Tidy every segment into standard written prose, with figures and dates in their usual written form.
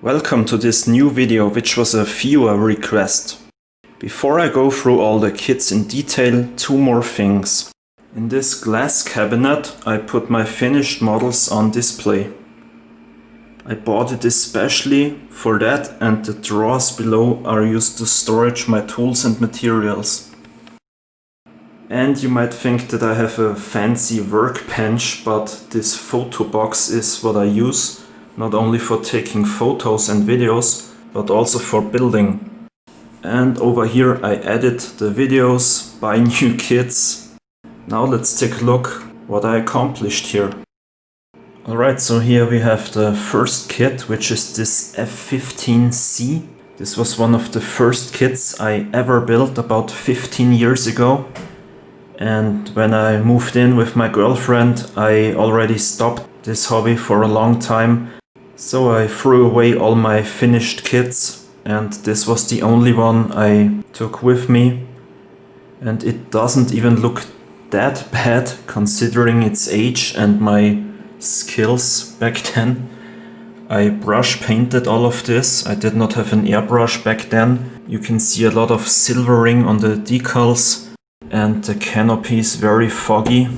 Welcome to this new video, which was a viewer request. Before I go through all the kits in detail, two more things. In this glass cabinet I put my finished models on display. I bought it especially for that, and the drawers below are used to storage my tools and materials. And you might think that I have a fancy workbench, but this photo box is what I use. Not only for taking photos and videos, but also for building. And over here I edit the videos, buy new kits. Now let's take a look what I accomplished here. Alright, so here we have the first kit, which is this F15C. This was one of the first kits I ever built about 15 years ago. And when I moved in with my girlfriend, I already stopped this hobby for a long time. So I threw away all my finished kits, and this was the only one I took with me. And it doesn't even look that bad considering its age and my skills back then. I brush painted all of this. I did not have an airbrush back then. You can see a lot of silvering on the decals, and the canopy is very foggy.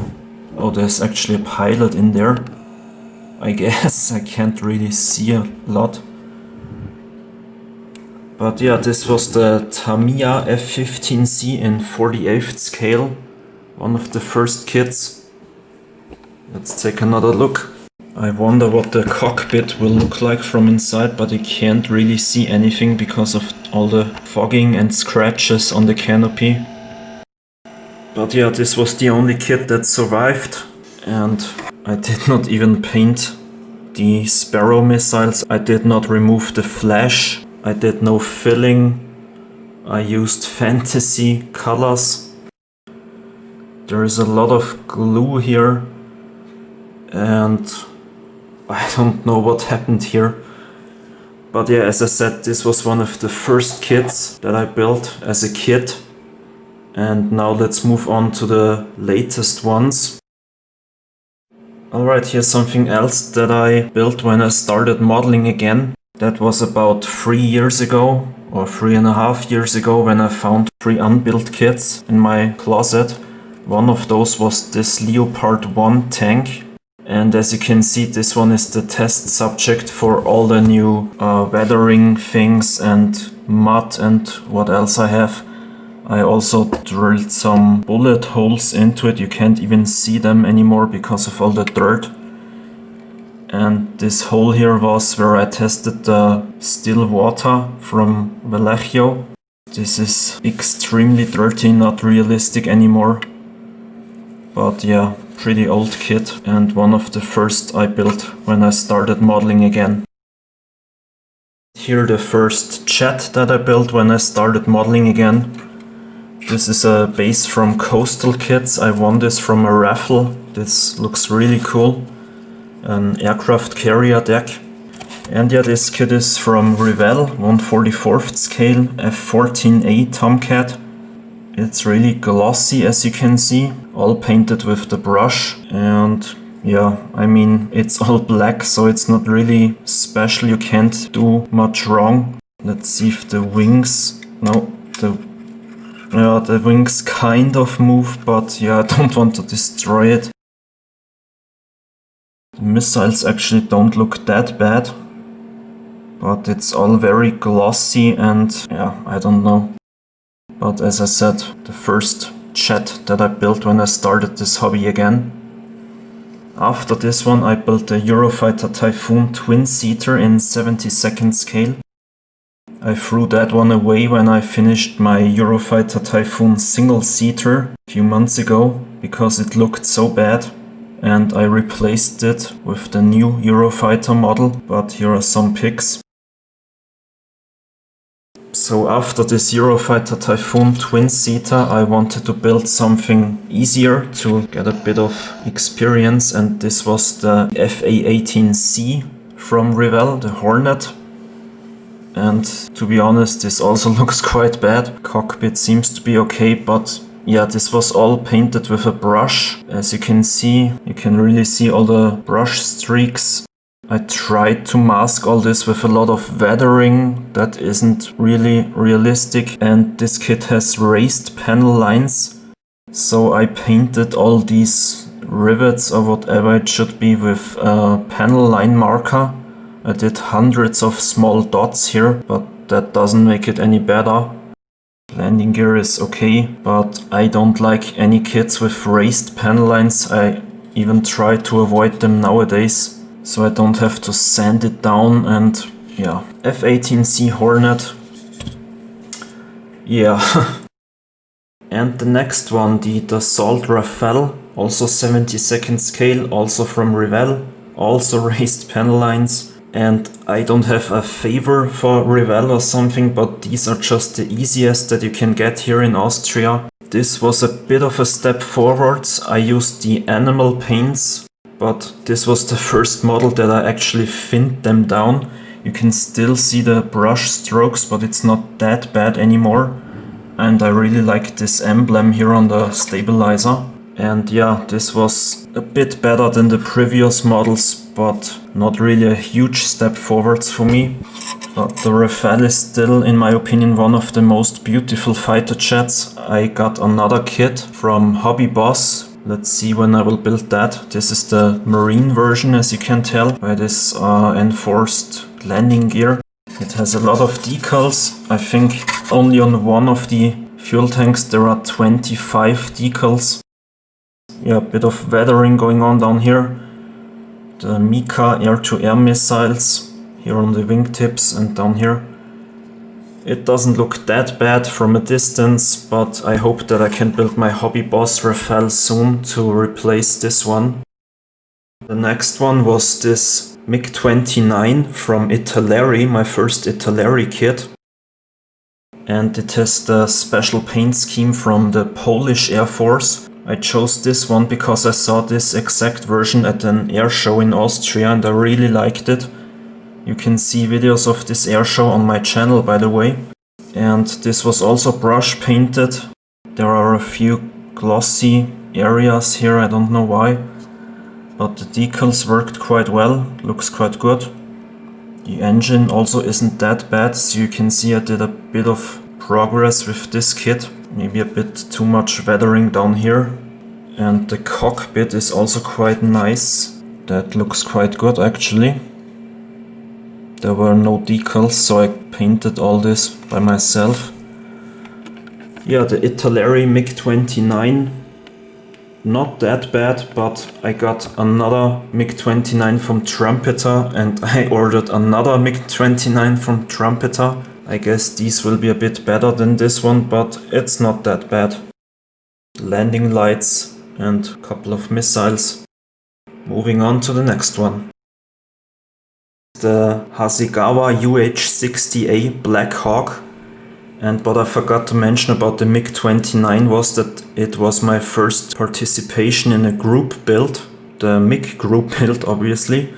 Oh, there's actually a pilot in there. I guess I can't really see a lot. But yeah, this was the Tamiya F15C in 48th scale. One of the first kits. Let's take another look. I wonder what the cockpit will look like from inside, but you can't really see anything because of all the fogging and scratches on the canopy. But yeah, this was the only kit that survived. And I did not even paint the Sparrow missiles. I did not remove the flash. I did no filling. I used fantasy colors. There is a lot of glue here. And I don't know what happened here. But yeah, as I said, this was one of the first kits that I built as a kid. And now let's move on to the latest ones. Alright, here's something else that I built when I started modeling again. That was about 3 years ago, or 3.5 years ago, when I found 3 unbuilt kits in my closet. One of those was this Leopard I tank. And as you can see, this one is the test subject for all the new weathering things and mud and what else I have. I also drilled some bullet holes into it. You can't even see them anymore because of all the dirt. And this hole here was where I tested the still water from Vallejo. This is extremely dirty, not realistic anymore. But yeah, pretty old kit, and one of the first I built when I started modeling again. Here the first jet that I built when I started modeling again. This is a base from Coastal Kits. I won this from a raffle. This looks really cool. An aircraft carrier deck. And yeah, this kit is from Revell, 1/44th scale, F14A Tomcat. It's really glossy, as you can see, all painted with the brush. And yeah, I mean, it's all black, so it's not really special. You can't do much wrong. Let's see if the wings... No, the wings kind of move, but yeah, I don't want to destroy it. The missiles actually don't look that bad, but it's all very glossy and yeah, I don't know. But as I said, the first jet that I built when I started this hobby again. After this one I built the Eurofighter Typhoon twin-seater in 72nd scale. I threw that one away when I finished my Eurofighter Typhoon single-seater a few months ago because it looked so bad, and I replaced it with the new Eurofighter model, but here are some pics. So after this Eurofighter Typhoon twin-seater I wanted to build something easier to get a bit of experience, and this was the F18C from Revell, the Hornet. And to be honest, this also looks quite bad. Cockpit seems to be okay, but yeah, this was all painted with a brush. As you can see, you can really see all the brush streaks. I tried to mask all this with a lot of weathering that isn't really realistic, and this kit has raised panel lines, so I painted all these rivets or whatever it should be with a panel line marker. I did hundreds of small dots here, but that doesn't make it any better. Landing gear is okay, but I don't like any kits with raised panel lines. I even try to avoid them nowadays, so I don't have to sand it down. And yeah, F18C Hornet. Yeah. And the next one, the Dassault Rafale, also 72nd scale, also from Revell, also raised panel lines. And I don't have a favor for Revell or something, but these are just the easiest that you can get here in Austria. This was a bit of a step forwards. I used the animal paints, but this was the first model that I actually thinned them down. You can still see the brush strokes, but it's not that bad anymore. And I really like this emblem here on the stabilizer. And yeah, this was a bit better than the previous models, but not really a huge step forwards for me. But the Rafale is still, in my opinion, one of the most beautiful fighter jets. I got another kit from Hobby Boss. Let's see when I will build that. This is the marine version, as you can tell, by this enforced landing gear. It has a lot of decals. I think only on one of the fuel tanks there are 25 decals. Yeah, a bit of weathering going on down here. The Mika air-to-air missiles here on the wingtips and down here. It doesn't look that bad from a distance, but I hope that I can build my Hobby Boss Rafale soon to replace this one. The next one was this MiG-29 from Italeri, my first Italeri kit. And it has the special paint scheme from the Polish Air Force. I chose this one because I saw this exact version at an air show in Austria and I really liked it. You can see videos of this air show on my channel, by the way. And this was also brush painted. There are a few glossy areas here, I don't know why. But the decals worked quite well, looks quite good. The engine also isn't that bad, so you can see I did a bit of progress with this kit. Maybe a bit too much weathering down here. And the cockpit is also quite nice. That looks quite good actually. There were no decals, so I painted all this by myself. Yeah, the Italeri MiG-29. Not that bad, but I got another MiG-29 from Trumpeter and I ordered another MiG-29 from Trumpeter. I guess these will be a bit better than this one, but it's not that bad. Landing lights and a couple of missiles. Moving on to the next one. The Hasigawa UH60A Black Hawk. And what I forgot to mention about the MiG-29 was that it was my first participation in a group build. The MiG group build, obviously.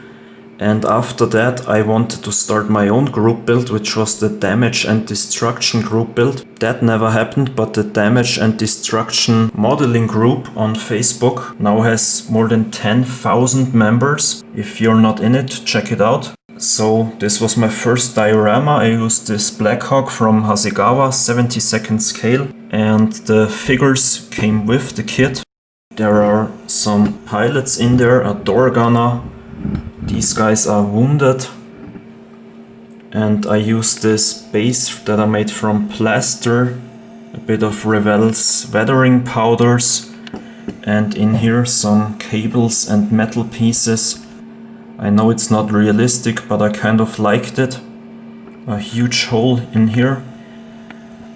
And after that I wanted to start my own group build, which was the Damage and Destruction group build. That never happened, but the Damage and Destruction modeling group on Facebook now has more than 10,000 members. If you're not in it, check it out. So this was my first diorama. I used this Black Hawk from Hasigawa, 72nd scale, and the figures came with the kit. There are some pilots in there, a door gunner. These guys are wounded. And I used this base that I made from plaster, a bit of Revell's weathering powders, and in here some cables and metal pieces. I know it's not realistic, but I kind of liked it. A huge hole in here.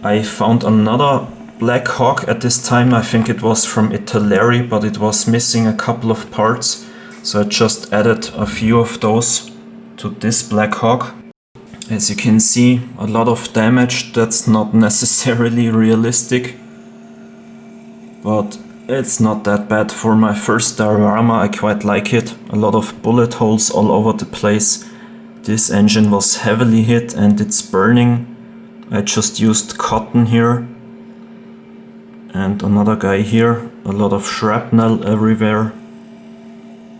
I found another Black Hawk at this time. I think it was from Italeri, but it was missing a couple of parts. So I just added a few of those to this Black Hawk. As you can see, a lot of damage. That's not necessarily realistic, but it's not that bad for my first diorama. I quite like it. A lot of bullet holes all over the place. This engine was heavily hit and it's burning. I just used cotton here. And another guy here. A lot of shrapnel everywhere.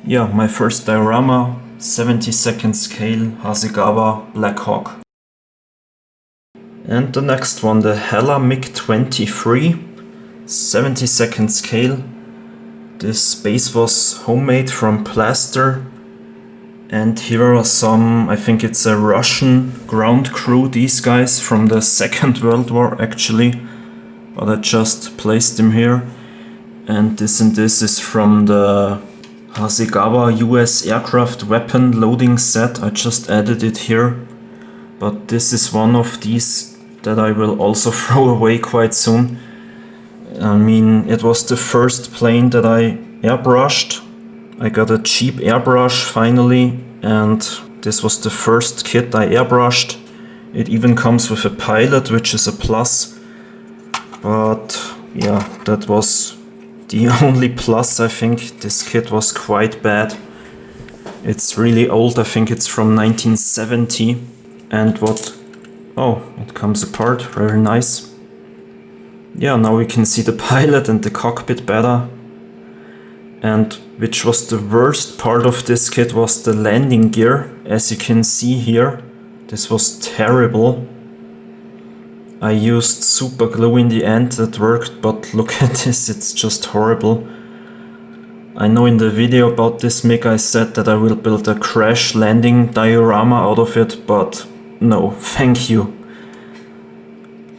Yeah, my first diorama. 72nd scale Hasigawa Black Hawk. And the next one, the Hella MiG-23, 72nd scale. This base was homemade from plaster. And here are some, I think it's a Russian ground crew, these guys from the Second World War actually. But I just placed them here. And this is from the Hasigawa US aircraft weapon loading set. I just added it here. But this is one of these that I will also throw away quite soon. I mean, it was the first plane that I airbrushed. I got a cheap airbrush finally, and this was the first kit I airbrushed. It even comes with a pilot, which is a plus. But yeah, that was the only plus. I think this kit was quite bad. It's really old, I think it's from 1970. And what... oh, it comes apart, very nice. Yeah, now we can see the pilot and the cockpit better. And which was the worst part of this kit was the landing gear. As you can see here, this was terrible. I used super glue in the end, that worked, but look at this, it's just horrible. I know in the video about this MiG I said that I will build a crash landing diorama out of it, but no, thank you.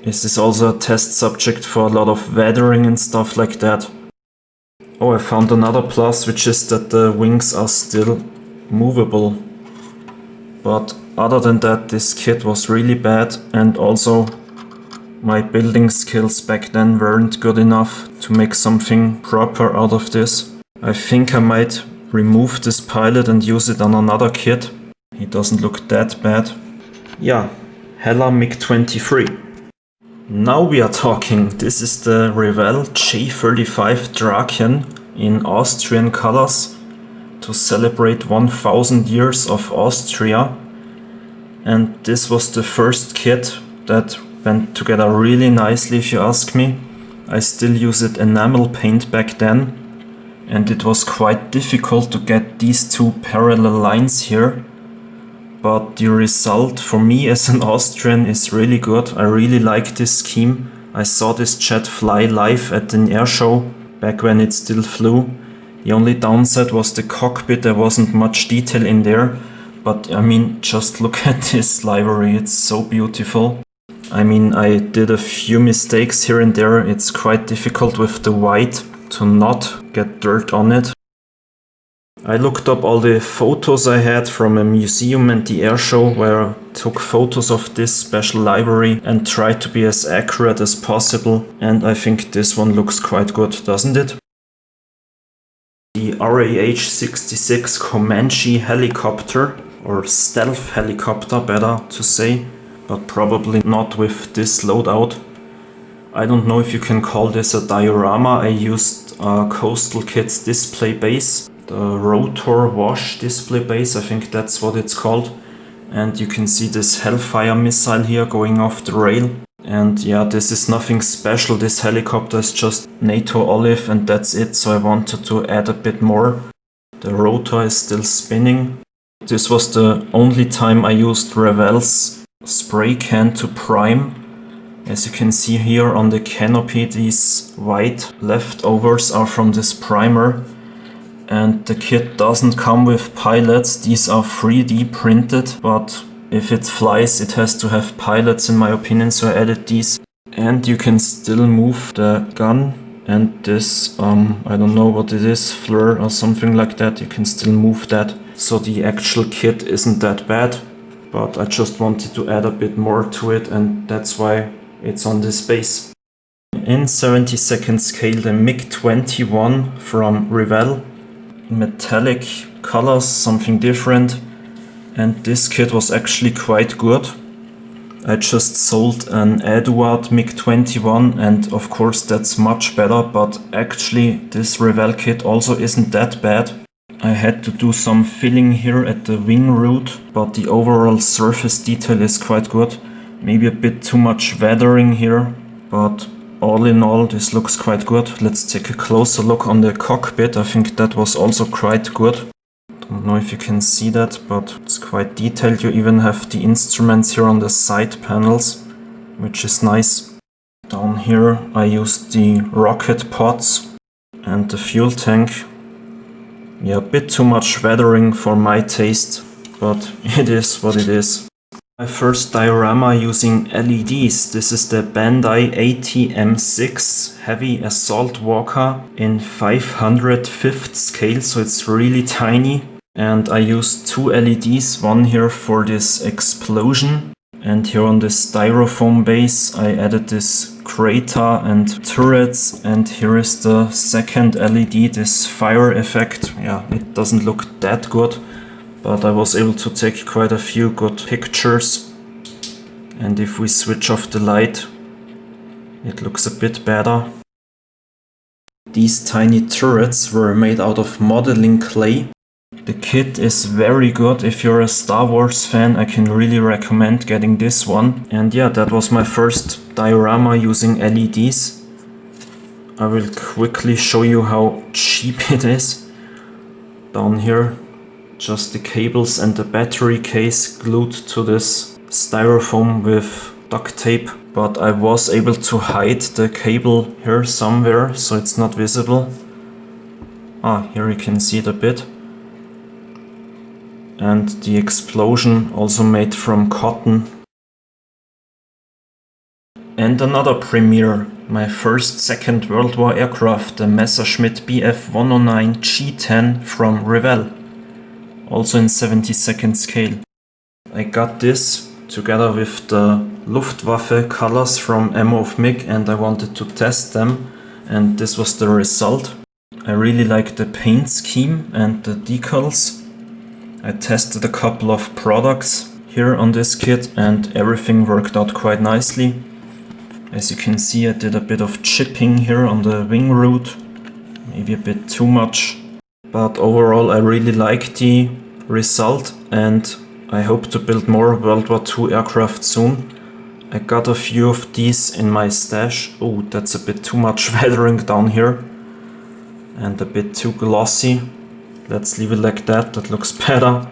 This is also a test subject for a lot of weathering and stuff like that. Oh, I found another plus, which is that the wings are still movable. But other than that, this kit was really bad, and also my building skills back then weren't good enough to make something proper out of this. I think I might remove this pilot and use it on another kit. He doesn't look that bad. Yeah, Hella MiG-23. Now we are talking. This is the Revell G45 Dragon in Austrian colors to celebrate 1000 years of Austria. And this was the first kit that went together really nicely, if you ask me. I still use it enamel paint back then, and it was quite difficult to get these two parallel lines here. But the result for me as an Austrian is really good. I really like this scheme. I saw this jet fly live at an air show back when it still flew. The only downside was the cockpit. There wasn't much detail in there. But I mean, just look at this livery. It's so beautiful. I mean, I did a few mistakes here and there. It's quite difficult with the white to not get dirt on it. I looked up all the photos I had from a museum and the air show where I took photos of this special livery and tried to be as accurate as possible, and I think this one looks quite good, doesn't it? The RA66 Comanche helicopter, or stealth helicopter better to say, but probably not with this loadout. I don't know if you can call this a diorama. I used Coastal Kit's display base. The rotor wash display base, I think that's what it's called. And you can see this Hellfire missile here going off the rail. And yeah, this is nothing special. This helicopter is just NATO olive and that's it. So I wanted to add a bit more. The rotor is still spinning. This was the only time I used Revell's spray can to prime. As you can see here on the canopy, these white leftovers are from this primer. And the kit doesn't come with pilots, these are 3D printed, but if it flies it has to have pilots in my opinion, so I added these. And you can still move the gun and this, I don't know what it is, flare or something like that, you can still move that. So the actual kit isn't that bad, but I just wanted to add a bit more to it and that's why it's on this base. In 72nd scale, the MiG-21 from Revell. Metallic colors, something different, and this kit was actually quite good. I just sold an Eduard MiG-21 and of course that's much better, but actually this Revell kit also isn't that bad. I had to do some filling here at the wing root, but the overall surface detail is quite good. Maybe a bit too much weathering here, but all in all, this looks quite good. Let's take a closer look on the cockpit. I think that was also quite good. don't know if you can see that, but it's quite detailed. You even have the instruments here on the side panels, which is nice. Down here I used the rocket pods and the fuel tank. Yeah, a bit too much weathering for my taste, but it is what it is. My first diorama using LEDs. This is the Bandai ATM6 Heavy Assault Walker in 505th scale, so it's really tiny. And I used two LEDs, one here for this explosion, and here on this styrofoam base I added this crater and turrets, and here is the second LED, this fire effect. Yeah, it doesn't look that good, but I was able to take quite a few good pictures. And if we switch off the light, it looks a bit better. These tiny turrets were made out of modeling clay. The kit is very good. If you're a Star Wars fan, I can really recommend getting this one. And yeah, that was my first diorama using LEDs. I will quickly show you how cheap it is. Down here, just the cables and the battery case glued to this styrofoam with duct tape. But I was able to hide the cable here somewhere, so it's not visible. Here you can see it a bit. And the explosion also made from cotton. And another premiere, my first Second World War aircraft, the Messerschmitt BF109G10 from Revell, also in 72nd scale. I got this together with the Luftwaffe colors from Ammo of MiG, and I wanted to test them, and this was the result. I really like the paint scheme and the decals. I tested a couple of products here on this kit and everything worked out quite nicely. As you can see, I did a bit of chipping here on the wing root, maybe a bit too much. But overall I really like the result, and I hope to build more World War II aircraft soon. I got a few of these in my stash. Oh, that's a bit too much weathering down here and a bit too glossy. Let's leave it like that, that looks better.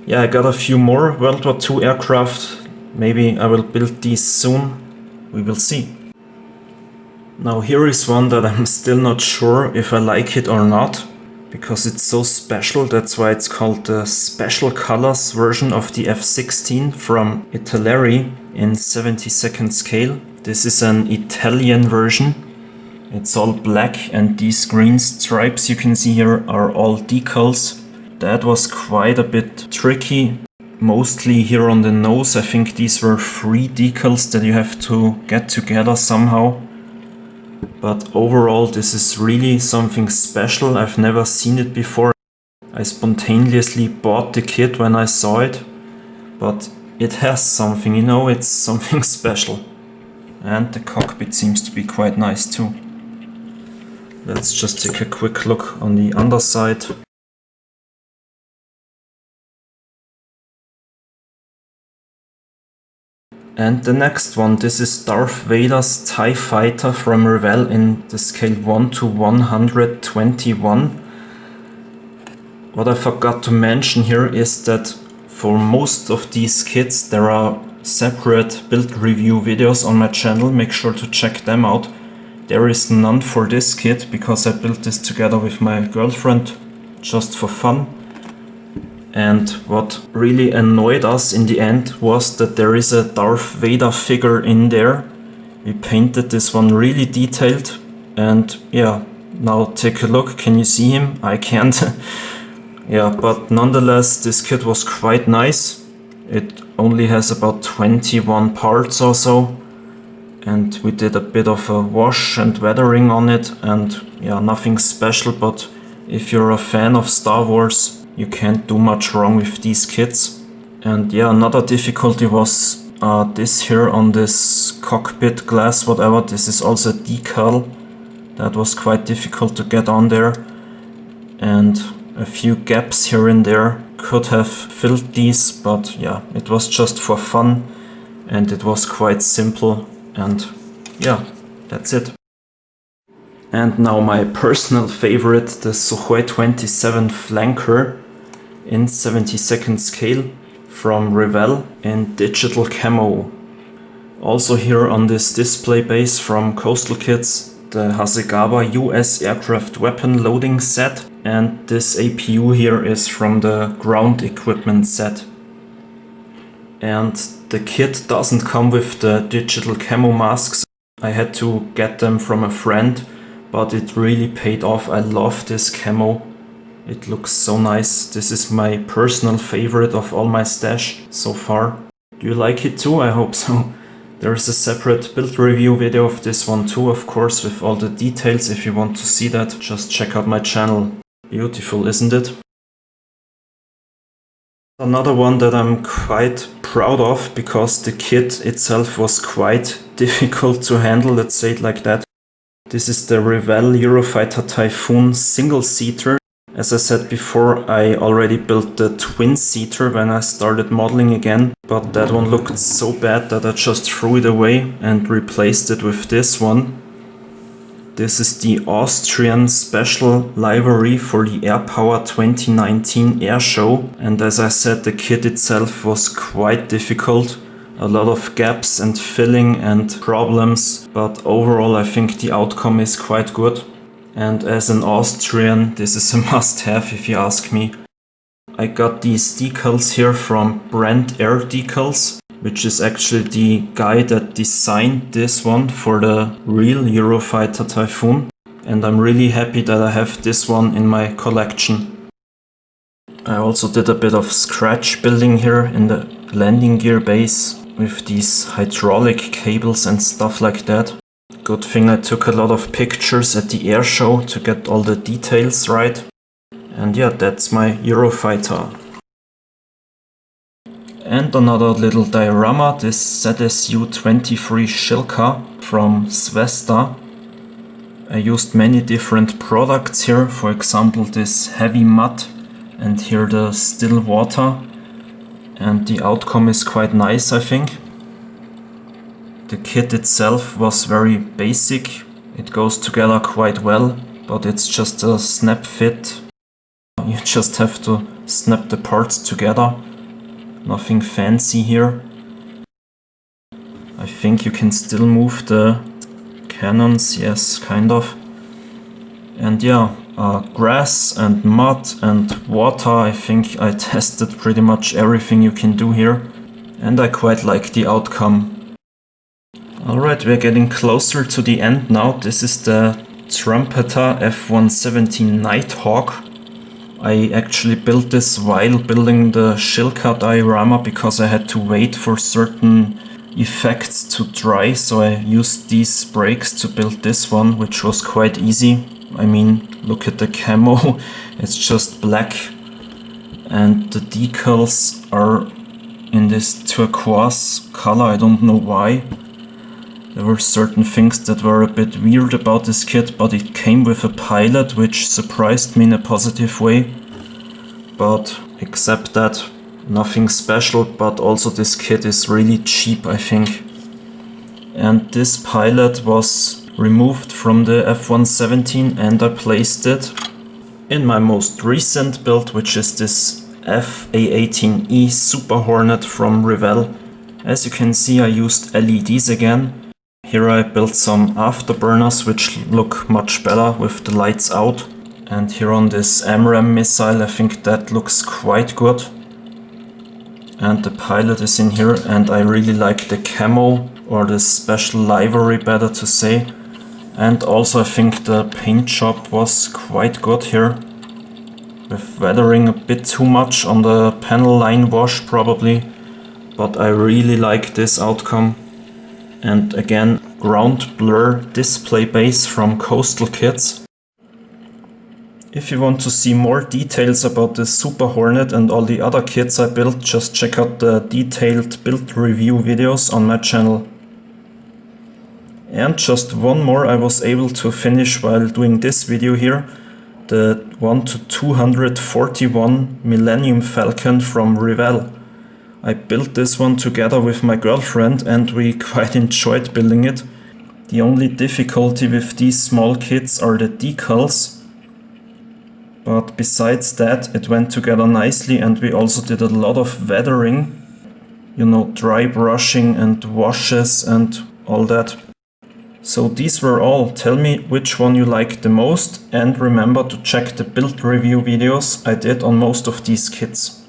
Yeah, I got a few more World War II aircraft. Maybe I will build these soon. We will see. Now here is one that I'm still not sure if I like it or not, because it's so special. That's why it's called the Special Colors version of the F16 from Italeri in 72nd scale. This is an Italian version. It's all black, and these green stripes you can see here are all decals. That was quite a bit tricky, mostly here on the nose. I think these were 3 decals that you have to get together somehow. But overall this is really something special. I've never seen it before. I spontaneously bought the kit when I saw it, but it has something, you know, it's something special. And the cockpit seems to be quite nice too. Let's just take a quick look on the underside. And the next one, this is Darth Vader's TIE Fighter from Revell in the scale 1:121. What I forgot to mention here is that for most of these kits there are separate build review videos on my channel. Make sure to check them out. There is none for this kit because I built this together with my girlfriend just for fun. And what really annoyed us in the end was that there is a Darth Vader figure in there. We painted this one really detailed, and yeah, now take a look. Can you see him? I can't. Yeah, but nonetheless this kit was quite nice. It only has about 21 parts or so. And we did a bit of a wash and weathering on it, and yeah, nothing special, but if you're a fan of Star Wars, you can't do much wrong with these kits. And yeah, another difficulty was this here on this cockpit glass, whatever. This is also a decal. That was quite difficult to get on there. And a few gaps here and there. Could have filled these, but yeah, it was just for fun. And it was quite simple. And yeah, that's it. And now my personal favorite, the Sukhoi 27 Flanker. in 72nd scale from Revell in digital camo. Also here on this display base from Coastal Kits, the Hasigawa US aircraft weapon loading set, and this APU here is from the ground equipment set. And the kit doesn't come with the digital camo masks. I had to get them from a friend, but it really paid off. I love this camo. It looks so nice. This is my personal favorite of all my stash so far. Do you like it too? I hope so. There's a separate build review video of this one too, of course, with all the details. If you want to see that, just check out my channel. Beautiful, isn't it? Another one that I'm quite proud of, because the kit itself was quite difficult to handle, let's say it like that. This is the Revell Eurofighter Typhoon single-seater. As I said before, I already built the twin-seater when I started modeling again, but that one looked so bad that I just threw it away and replaced it with this one. This is the Austrian special livery for the Air Power 2019 air show, and as I said, the kit itself was quite difficult. A lot of gaps and filling and problems, but overall I think the outcome is quite good. And as an Austrian, this is a must-have if you ask me. I got these decals here from Brand Air Decals, which is actually the guy that designed this one for the real Eurofighter Typhoon. And I'm really happy that I have this one in my collection. I also did a bit of scratch building here in the landing gear base with these hydraulic cables and stuff like that. Good thing I took a lot of pictures at the air show to get all the details right. And yeah, that's my Eurofighter. And another little diorama, this Zvezda Su23 Shilka from Zvezda. I used many different products here, for example this heavy mud and here the still water. And the outcome is quite nice, I think. The kit itself was very basic, it goes together quite well, but it's just a snap fit. You just have to snap the parts together, nothing fancy here. I think you can still move the cannons, yes, kind of. And yeah, grass and mud and water, I think I tested pretty much everything you can do here, and I quite like the outcome. Alright, we're getting closer to the end now. This is the Trumpeter F117 Nighthawk. I actually built this while building the Shilka diorama because I had to wait for certain effects to dry, so I used these breaks to build this one, which was quite easy. I mean, look at the camo, it's just black, and the decals are in this turquoise color, I don't know why. There were certain things that were a bit weird about this kit, but it came with a pilot, which surprised me in a positive way. But except that, nothing special, but also this kit is really cheap, I think. And this pilot was removed from the F117 and I placed it in my most recent build, which is this F18E Super Hornet from Revell. As you can see, I used LEDs again. Here I built some afterburners which look much better with the lights out. And here on this AMRAAM missile, I think that looks quite good. And the pilot is in here, and I really like the camo, or the special livery better to say. And also I think the paint job was quite good here. With weathering a bit too much on the panel line wash probably. But I really like this outcome. And again, ground blur display base from Coastal Kits. If you want to see more details about the Super Hornet and all the other kits I built, just check out the detailed build review videos on my channel. And just one more I was able to finish while doing this video here. The 1:241 Millennium Falcon from Revell. I built this one together with my girlfriend and we quite enjoyed building it. The only difficulty with these small kits are the decals. But besides that, it went together nicely, and we also did a lot of weathering. You know, dry brushing and washes and all that. So these were all. Tell me which one you liked the most, and remember to check the build review videos I did on most of these kits.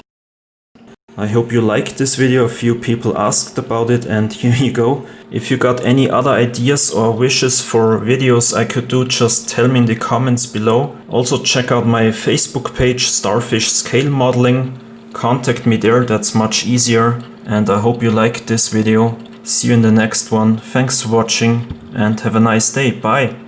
I hope you liked this video. A few people asked about it, and here you go. If you got any other ideas or wishes for videos I could do, just tell me in the comments below. Also check out my Facebook page, Starfish Scale Modeling. Contact me there, that's much easier. And I hope you liked this video. See you in the next one. Thanks for watching and have a nice day. Bye!